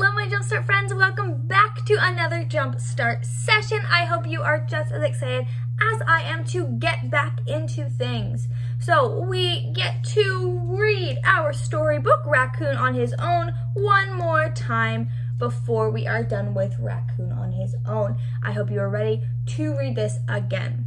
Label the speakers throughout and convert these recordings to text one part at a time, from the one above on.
Speaker 1: Hello my Jumpstart friends, welcome back to another Jumpstart session. I hope you are just as excited as I am to get back into things. So we get to read our storybook, Raccoon on His Own, one more time before we are done with Raccoon on His Own. I hope you are ready to read this again.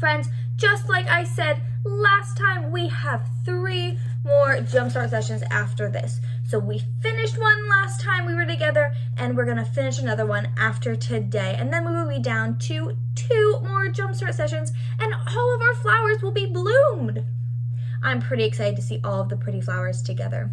Speaker 1: Friends, just like I said last time, we have 3 more Jumpstart sessions after this. So we finished one last time we were together, and we're gonna finish another one after today. And then we will be down to 2 more Jumpstart sessions, and all of our flowers will be bloomed. I'm pretty excited to see all of the pretty flowers together.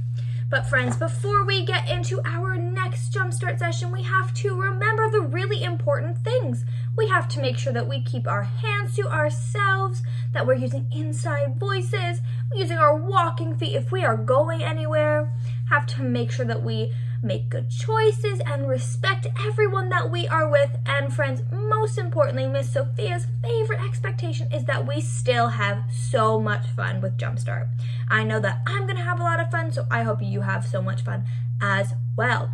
Speaker 1: But friends, before we get into our next Jumpstart session, we have to remember the really important things. We have to make sure that we keep our hands to ourselves, that we're using inside voices, using our walking feet if we are going anywhere. Have to make sure that we make good choices and respect everyone that we are with. And friends, most importantly, Miss Sophia's favorite expectation is that we still have so much fun with Jumpstart. I know that I'm gonna have a lot of fun, so I hope you have so much fun as well.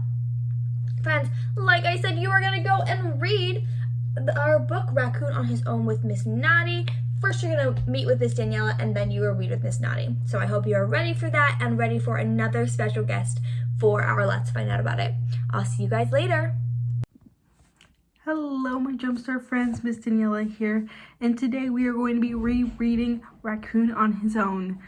Speaker 1: Friends, like I said, you are gonna go and read our book, Raccoon on His Own with Miss Naughty. First, you're gonna meet with Miss Daniela, and then you will read with Miss Naughty. So I hope you are ready for that and ready for another special guest for our Let's Find Out About It. I'll see you guys later.
Speaker 2: Hello my Jumpstart friends, Miss Daniela here, and today we are going to be rereading Raccoon on His Own.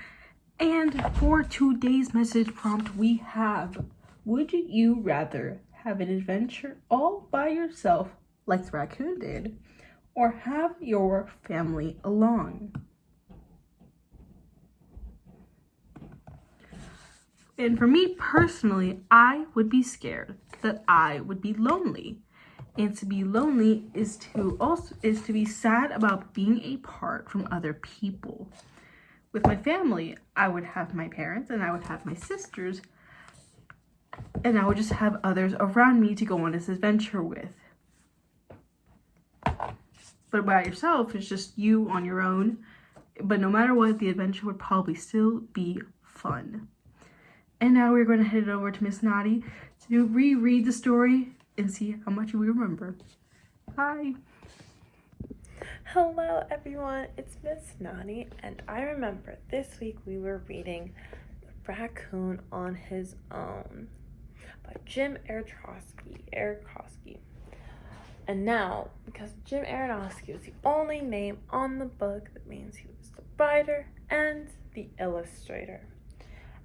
Speaker 2: And for today's message prompt we have, would you rather have an adventure all by yourself like Raccoon did, or have your family along? And for me personally, I would be scared that I would be lonely. And to be lonely is to be sad about being apart from other people. With my family, I would have my parents and I would have my sisters, and I would just have others around me to go on this adventure with. But by yourself, it's just you on your own. But no matter what, the adventure would probably still be fun. And now we're going to head over to Miss Naughty to reread the story and see how much we remember. Bye.
Speaker 3: Hello everyone, it's Miss Naughty, and I remember this week we were reading Raccoon on His Own by Jim Aronofsky. And now, because Jim Aronofsky was the only name on the book, that means he was the writer and the illustrator.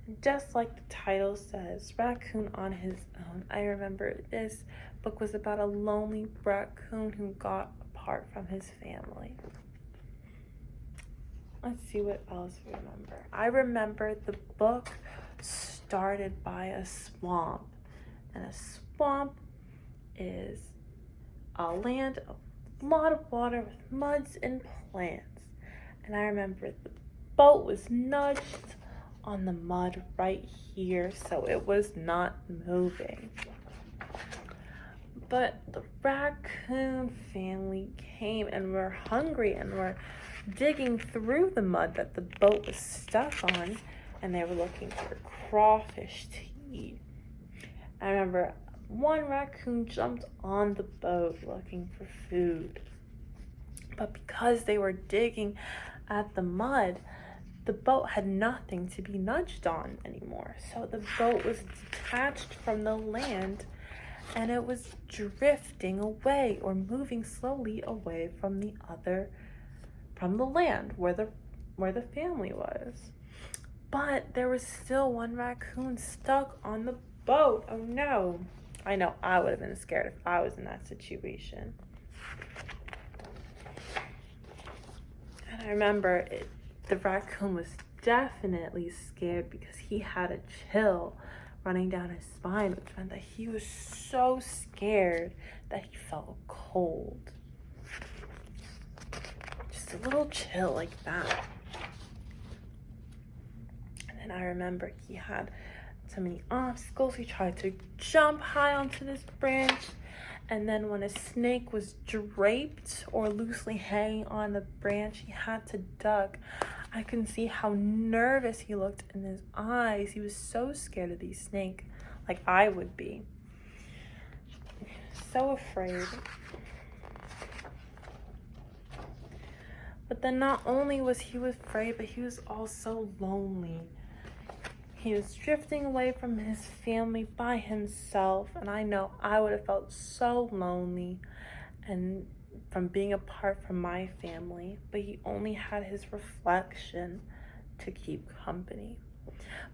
Speaker 3: And just like the title says, Raccoon on His Own, I remember this book was about a lonely raccoon who got apart from his family. Let's see what else we remember. I remember the book started by a swamp, and a swamp is a land of a lot of water with muds and plants. And I remember the boat was nudged on the mud right here, so it was not moving. But the raccoon family came and were hungry and were digging through the mud that the boat was stuck on, and they were looking for crawfish to eat. I remember one raccoon jumped on the boat looking for food. But because they were digging at the mud, the boat had nothing to be nudged on anymore. So the boat was detached from the land, and it was drifting away, or moving slowly away from the land where the family was. But there was still one raccoon stuck on the boat. Oh no. I know I would have been scared if I was in that situation. And I remember the raccoon was definitely scared because he had a chill running down his spine, which meant that he was so scared that he felt cold. Just a little chill like that. And then I remember he had so many obstacles. He tried to jump high onto this branch, and then when a snake was draped or loosely hanging on the branch, he had to duck. I can see how nervous he looked in his eyes. He was so scared of these snakes, like I would be. so afraid. But then not only was he afraid, but he was also lonely. He was drifting away from his family by himself, and I know I would have felt so lonely and from being apart from my family, but he only had his reflection to keep company.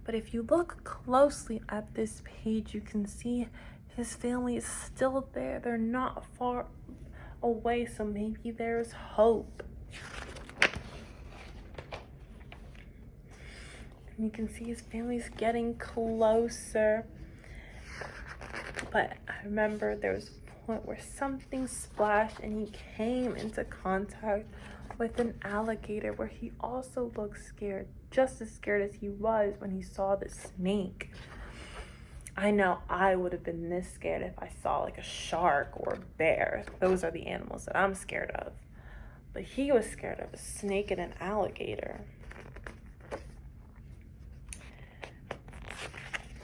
Speaker 3: But if you look closely at this page, you can see his family is still there. They're not far away, so maybe there's hope. And you can see his family's getting closer. But I remember there was a point where something splashed and he came into contact with an alligator, where he also looked scared, just as scared as he was when he saw the snake. I know I would have been this scared if I saw like a shark or a bear. Those are the animals that I'm scared of. But he was scared of a snake and an alligator.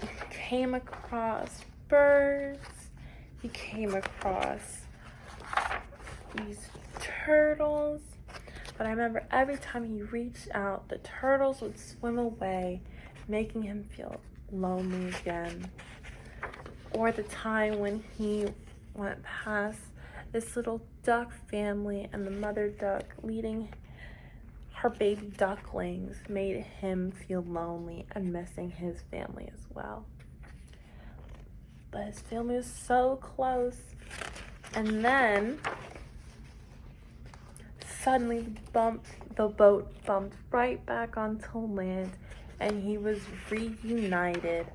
Speaker 3: He came across birds. He came across these turtles. But I remember every time he reached out, the turtles would swim away, making him feel lonely again. Or the time when he went past this little duck family and the mother duck leading her baby ducklings made him feel lonely and missing his family as well. But his family was so close. And then suddenly the boat bumped right back onto land, and he was reunited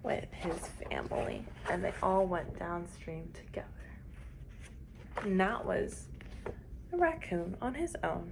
Speaker 3: with his family, and they all went downstream together. And that was the raccoon on his own.